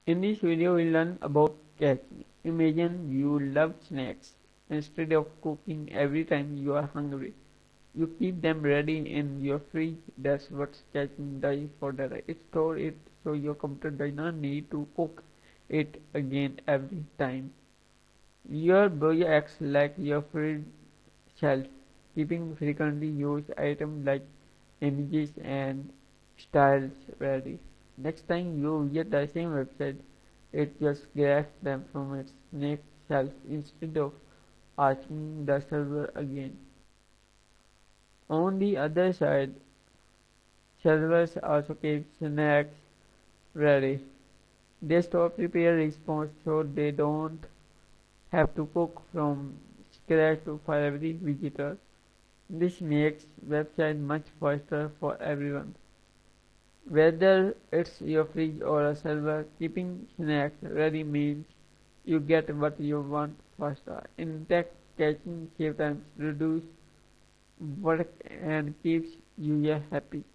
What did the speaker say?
In this video we learn about catching. Imagine you love snacks. Instead of cooking every time you are hungry, you keep them ready in your fridge. That's what catching does for the day. It stores it so your computer does not need to cook it again every time. Your brain acts like your fridge shelf, keeping frequently used items like images and styles ready. Next time you visit the same website, it just grabs them from its next shelf instead of asking the server again. On the other side, servers also keep snacks ready. They stop prepare response so they don't have to cook from scratch for every visitor. This makes website much faster for everyone. Whether it's your fridge or a server, keeping snacks ready means you get what you want faster. In tech, catching saves time, reduce work and keeps you happy.